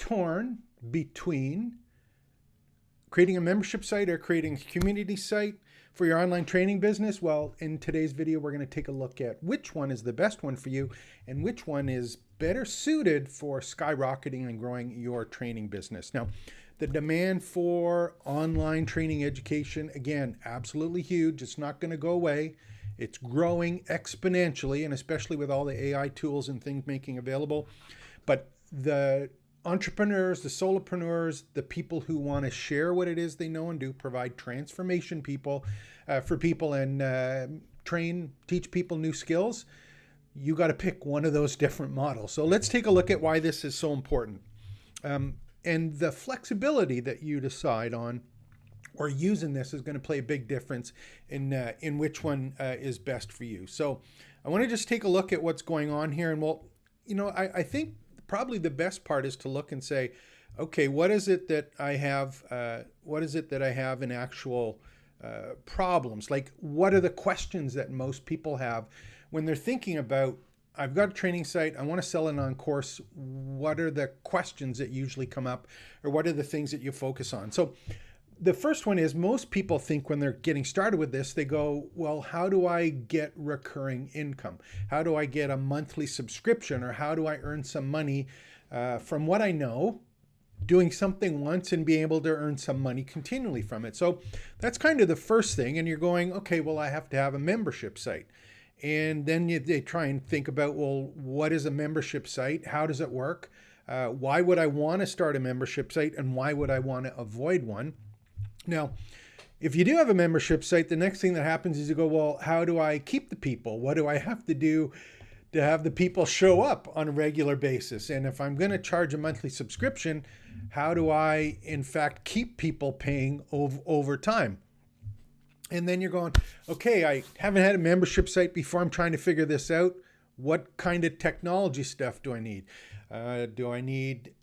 torn between creating a membership site or creating a community site for your online training business? Well, in today's video, we're going to take a look at which one is the best one for you and which one is better suited for skyrocketing and growing your training business. Now, the demand for online training education, again, absolutely huge. It's not going to go away. It's growing exponentially, and especially with all the AI tools and things making available. But the entrepreneurs, the solopreneurs, the people who want to share what it is they know and do, provide transformation for people and teach people new skills, you got to pick one of those different models. So let's take a look at why this is so important. And the flexibility that you decide on or using this is going to play a big difference in which one is best for you. So I want to just take a look at what's going on here. And I think probably the best part is to look and say, okay, what is it that I have? What is it that I have in actual problems? Like, what are the questions that most people have when they're thinking about, I've got a training site, I want to sell an on-course. What are the questions that usually come up, or what are the things that you focus on? So the first one is, most people think when they're getting started with this, they go, well, how do I get recurring income? How do I get a monthly subscription? Or how do I earn some money from what I know, doing something once and being able to earn some money continually from it? So that's kind of the first thing. And you're going, okay, well, I have to have a membership site. And then they try and think about, well, what is a membership site? How does it work? Why would I want to start a membership site? And why would I want to avoid one? Now, if you do have a membership site, the next thing that happens is you go, well, how do I keep the people? What do I have to do to have the people show up on a regular basis? And if I'm going to charge a monthly subscription, how do I, in fact, keep people paying over time? And then you're going, okay, I haven't had a membership site before. I'm trying to figure this out. What kind of technology stuff do I need? Do I need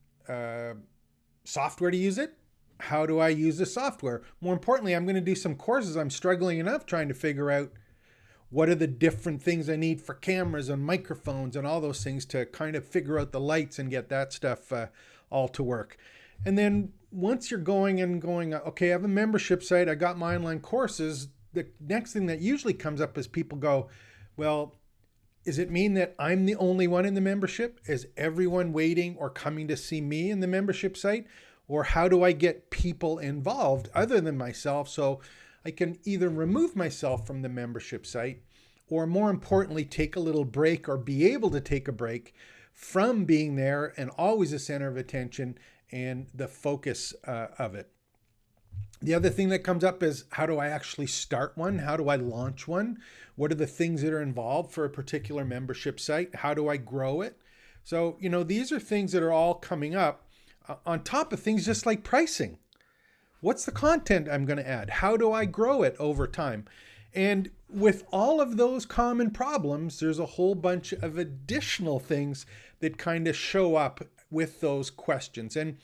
software to use it? How do I use the software? More importantly, I'm going to do some courses. I'm struggling enough trying to figure out what are the different things I need for cameras and microphones and all those things to kind of figure out the lights and get that stuff all to work. And then once you're going, okay, I have a membership site, I got my online courses, the next thing that usually comes up is people go, well, does it mean that I'm the only one in the membership? Is everyone waiting or coming to see me in the membership site? Or how do I get people involved other than myself so I can either remove myself from the membership site, or more importantly, take a little break or be able to take a break from being there and always the center of attention and the focus of it. The other thing that comes up is, how do I actually start one? How do I launch one? What are the things that are involved for a particular membership site? How do I grow it? So, these are things that are all coming up on top of things just like pricing. What's the content I'm going to add? How do I grow it over time? And with all of those common problems, there's a whole bunch of additional things that kind of show up with those questions. And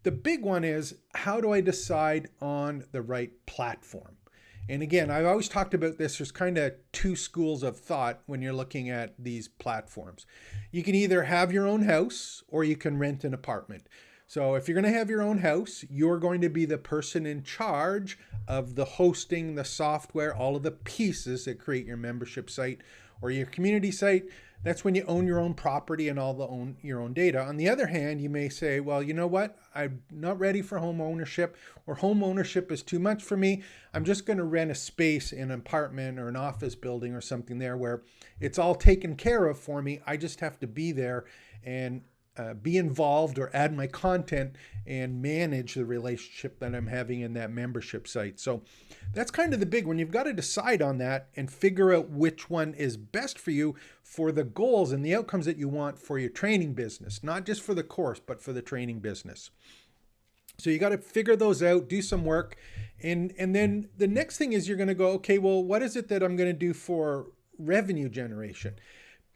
the big one is, how do I decide on the right platform? And again, I've always talked about this. There's kind of two schools of thought when you're looking at these platforms. You can either have your own house or you can rent an apartment. So if you're going to have your own house, you're going to be the person in charge of the hosting, the software, all of the pieces that create your membership site or your community site. That's when you own your own property and your own data. On the other hand, you may say, well, you know what? I'm not ready for home ownership, or home ownership is too much for me. I'm just going to rent a space in an apartment or an office building or something there where it's all taken care of for me. I just have to be there and be involved or add my content and manage the relationship that I'm having in that membership site. So that's kind of the big one. You've got to decide on that and figure out which one is best for you for the goals and the outcomes that you want for your training business, not just for the course, but for the training business. So you got to figure those out, do some work. And then the next thing is you're going to go, okay, well, what is it that I'm going to do for revenue generation?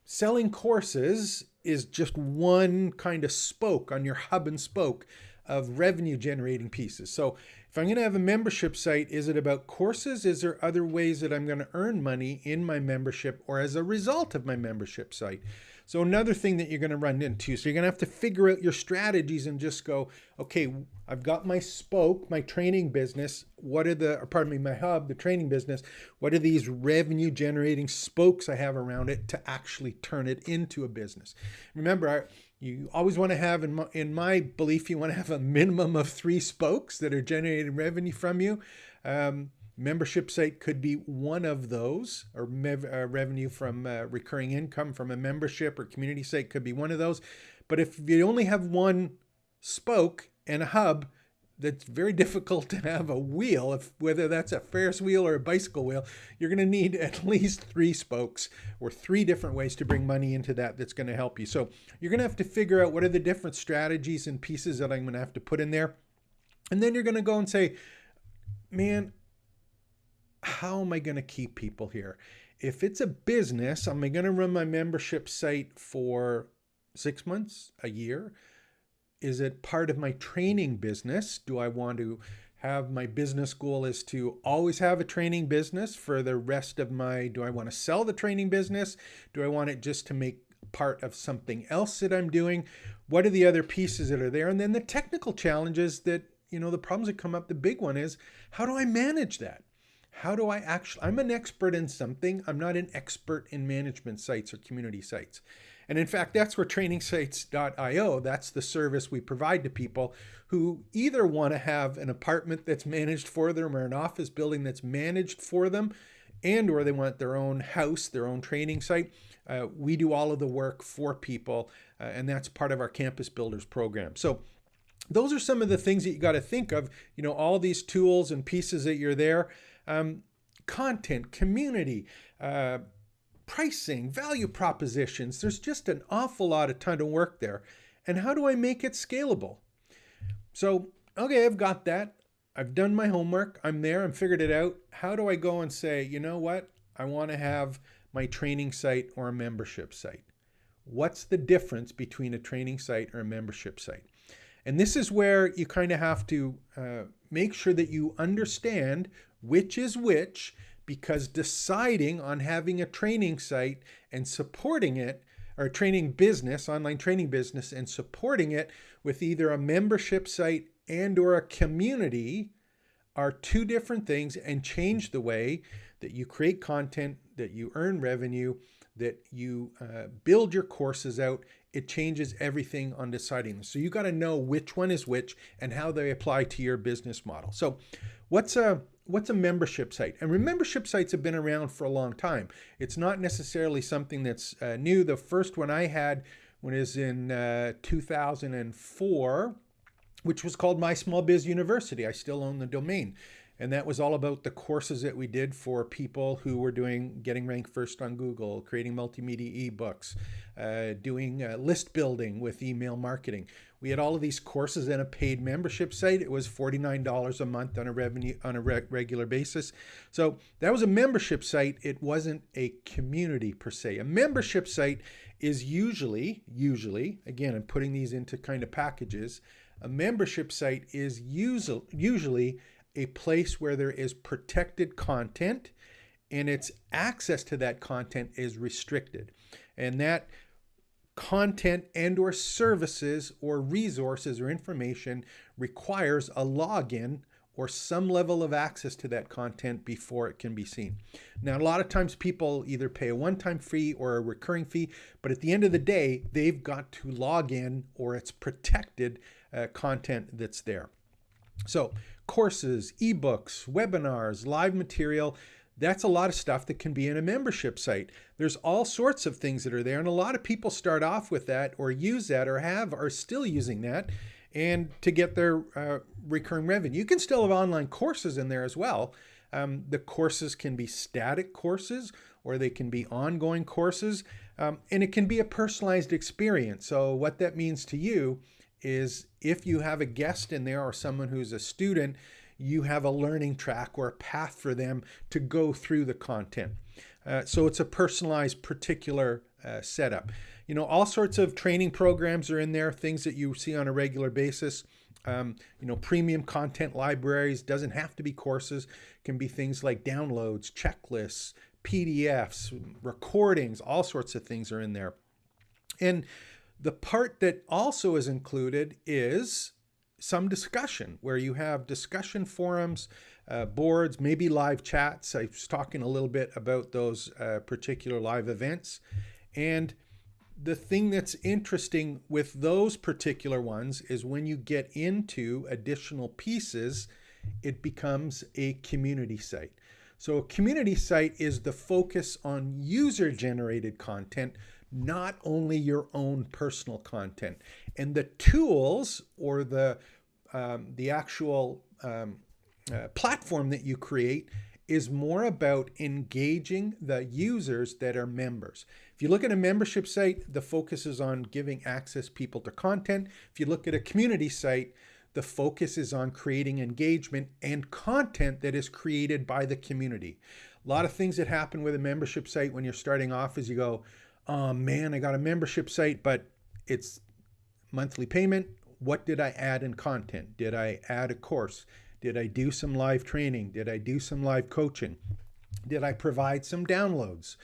Selling courses is just one kind of spoke on your hub and spoke of revenue generating pieces. So if I'm going to have a membership site, is it about courses? Is there other ways that I'm going to earn money in my membership or as a result of my membership site? So another thing that you're going to run into, so you're going to have to figure out your strategies and just go, okay, I've got my spoke, my training business. What are my hub, the training business. What are these revenue generating spokes I have around it to actually turn it into a business? Remember, you always want to have, in my belief, you want to have a minimum of 3 spokes that are generating revenue from you. Membership site could be one of those, or revenue from recurring income from a membership or community site could be one of those. But if you only have one spoke and a hub, that's very difficult to have a wheel, whether that's a Ferris wheel or a bicycle wheel. You're going to need at least 3 spokes or 3 different ways to bring money into that's going to help you. So you're going to have to figure out what are the different strategies and pieces that I'm going to have to put in there. And then you're going to go and say, man, how am I going to keep people here? If it's a business, am I going to run my membership site for 6 months, a year? Is it part of my training business? Do I want to have my business goal is to always have a training business for the rest of do I want to sell the training business? Do I want it just to make part of something else that I'm doing? What are the other pieces that are there? And then the technical challenges that, the problems that come up, the big one is, how do I manage that? How do I I'm an expert in something. I'm not an expert in management sites or community sites. And in fact, that's where trainingsites.io, that's the service we provide to people who either want to have an apartment that's managed for them or an office building that's managed for them, and or they want their own house, their own training site. We do all of the work for people, and that's part of our Campus Builders program. So those are some of the things that you got to think of, all these tools and pieces that you're there. Content, community, pricing, value propositions. There's just an awful ton of work there. And how do I make it scalable? So, okay, I've got that. I've done my homework. I'm there. I'm figured it out. How do I go and say, you know what? I want to have my training site or a membership site. What's the difference between a training site or a membership site? And this is where you kind of have to make sure that you understand which is which, because deciding on having a training site and supporting it, or a training business, online training business, and supporting it with either a membership site and or a community are 2 different things, and change the way that you create content, that you earn revenue, that you build your courses out. It changes everything on deciding this. So you got to know which one is which and how they apply to your business model. So what's a membership site? And membership sites have been around for a long time. It's not necessarily something that's new. The first one I had was in 2004, which was called My Small Biz University. I still own the domain. And that was all about the courses that we did for people who were getting ranked first on Google, creating multimedia ebooks, doing list building with email marketing. We had all of these courses in a paid membership site. It was $49 a month on a regular basis. So that was a membership site. It wasn't a community per se. A membership site is usually, again, I'm putting these into kind of packages. A membership site is usually a place where there is protected content, and its access to that content is restricted. And that content and or services or resources or information requires a login or some level of access to that content before it can be seen. Now, a lot of times people either pay a one-time fee or a recurring fee, but at the end of the day, they've got to log in, or it's protected content that's there. So courses, ebooks, webinars, live material, that's a lot of stuff that can be in a membership site. There's all sorts of things that are there, and a lot of people start off with that or use that or are still using that and to get their recurring revenue. You can still have online courses in there as well. The courses can be static courses, or they can be ongoing courses, and it can be a personalized experience. So what that means to you is if you have a guest in there or someone who's a student, you have a learning track or a path for them to go through the content. So it's a personalized particular setup. All sorts of training programs are in there, things that you see on a regular basis. Premium content libraries, doesn't have to be courses, can be things like downloads, checklists, PDFs, recordings, all sorts of things are in there. And the part that also is included is some discussion, where you have discussion forums, boards, maybe live chats. I was talking a little bit about those particular live events. And the thing that's interesting with those particular ones is when you get into additional pieces, it becomes a community site. So a community site is the focus on user-generated content, not only your own personal content. And the tools or the actual platform that you create is more about engaging the users that are members. If you look at a membership site, the focus is on giving access people to content. If you look at a community site, the focus is on creating engagement and content that is created by the community. A lot of things that happen with a membership site when you're starting off is you go, oh man, I got a membership site, but it's monthly payment. What did I add in content? Did I add a course? Did I do some live training? Did I do some live coaching? Did I provide some downloads?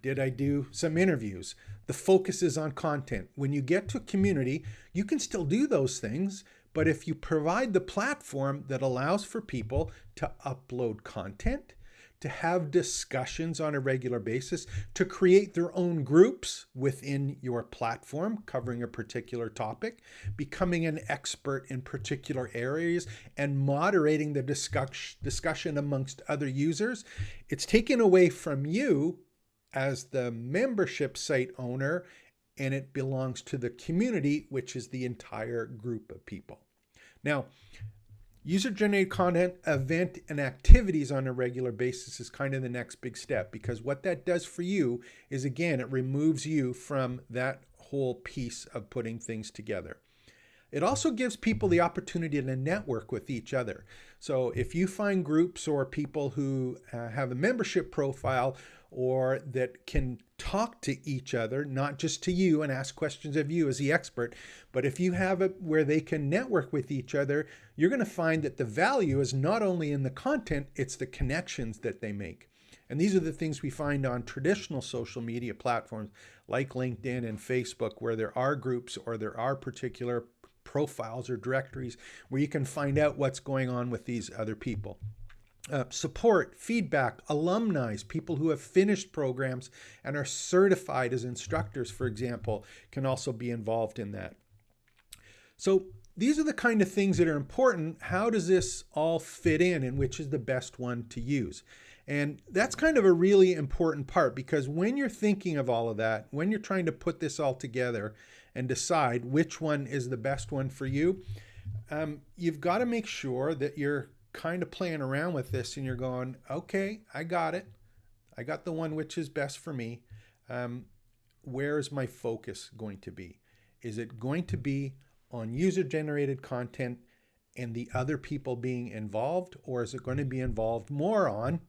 Did I do some interviews? The focus is on content. When you get to community, you can still do those things, but if you provide the platform that allows for people to upload content, to have discussions on a regular basis, to create their own groups within your platform covering a particular topic, becoming an expert in particular areas, and moderating the discussion amongst other users, it's taken away from you as the membership site owner, and it belongs to the community, which is the entire group of people. Now, user-generated content, event, and activities on a regular basis is kind of the next big step, because what that does for you is, again, it removes you from that whole piece of putting things together. It also gives people the opportunity to network with each other. So if you find groups or people who have a membership profile or that can talk to each other, not just to you and ask questions of you as the expert, but if you have it where they can network with each other, you're going to find that the value is not only in the content, it's the connections that they make. And these are the things we find on traditional social media platforms like LinkedIn and Facebook, where there are groups or there are particular profiles or directories where you can find out what's going on with these other people. Support, feedback, alumni, people who have finished programs and are certified as instructors, for example, can also be involved in that. So these are the kind of things that are important. How does this all fit in, and which is the best one to use? And that's kind of a really important part, because when you're thinking of all of that, when you're trying to put this all together and decide which one is the best one for you, you've got to make sure that you're kind of playing around with this and you're going, okay, I got it. I got the one which is best for me. Where is my focus going to be? Is it going to be on user-generated content and the other people being involved, or is it going to be involved more on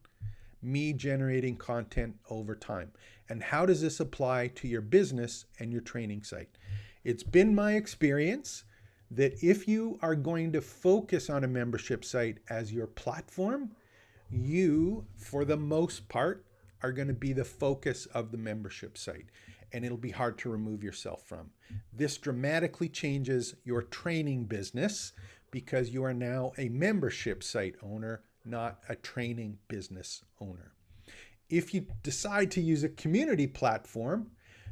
me generating content over time? And how does this apply to your business and your training site? It's been my experience that if you are going to focus on a membership site as your platform, you, for the most part, are going to be the focus of the membership site, and it'll be hard to remove yourself from. This dramatically changes your training business, because you are now a membership site owner, not a training business owner. If you decide to use a community platform,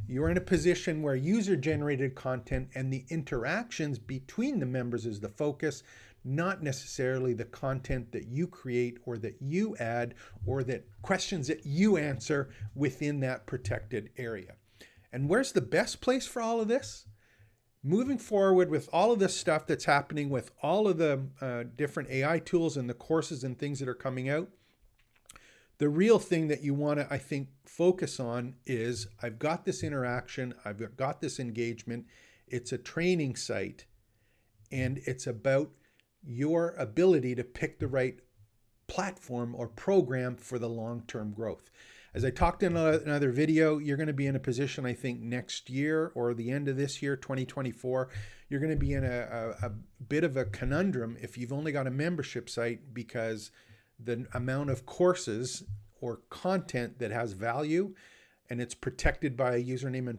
you're in a position where user-generated content and the interactions between the members is the focus, not necessarily the content that you create or that you add or that questions that you answer within that protected area. And where's the best place for all of this? Moving forward with all of this stuff that's happening with all of the different AI tools and the courses and things that are coming out, the real thing that you want to, I think, focus on is, I've got this interaction, I've got this engagement, it's a training site, and it's about your ability to pick the right platform or program for the long-term growth. As I talked in another video, you're going to be in a position, I think, next year or the end of this year, 2024, you're going to be in a bit of a conundrum if you've only got a membership site, because the amount of courses or content that has value and it's protected by a username and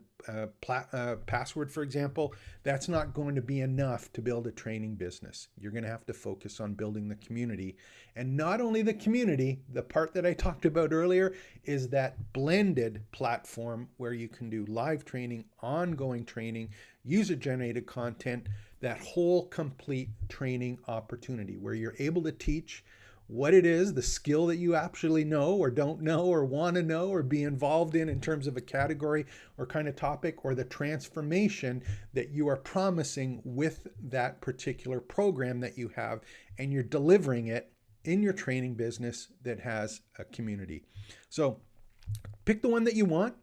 password, for example, that's not going to be enough to build a training business. You're going to have to focus on building the community. And not only the community, the part that I talked about earlier is that blended platform where you can do live training, ongoing training, user-generated content, that whole complete training opportunity where you're able to teach what it is, the skill that you actually know or don't know or want to know or be involved in terms of a category or kind of topic, or the transformation that you are promising with that particular program that you have, and you're delivering it in your training business that has a community. So pick the one that you want.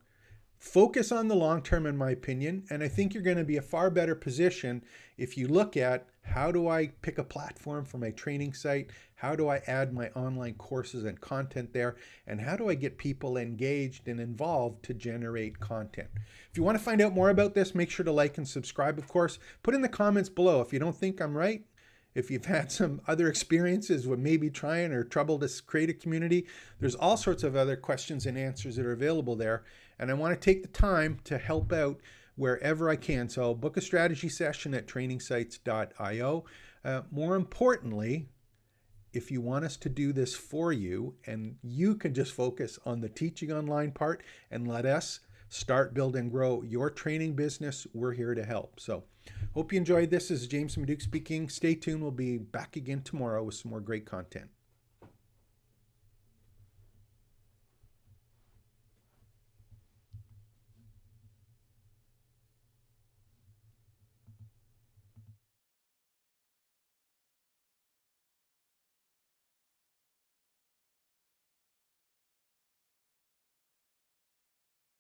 Focus on the long term, in my opinion, and I think you're going to be a far better position if you look at how do I pick a platform for my training site, how do I add my online courses and content there, and how do I get people engaged and involved to generate content. If you want to find out more about this, make sure to like and subscribe, of course. Put in the comments below if you don't think I'm right. If you've had some other experiences with maybe trying or trouble to create a community, there's all sorts of other questions and answers that are available there. And I want to take the time to help out wherever I can. So book a strategy session at trainingsites.io. More importantly, if you want us to do this for you and you can just focus on the teaching online part and let us start, build, and grow your training business, we're here to help. So hope you enjoyed this. This is James Maduch speaking. Stay tuned. We'll be back again tomorrow with some more great content.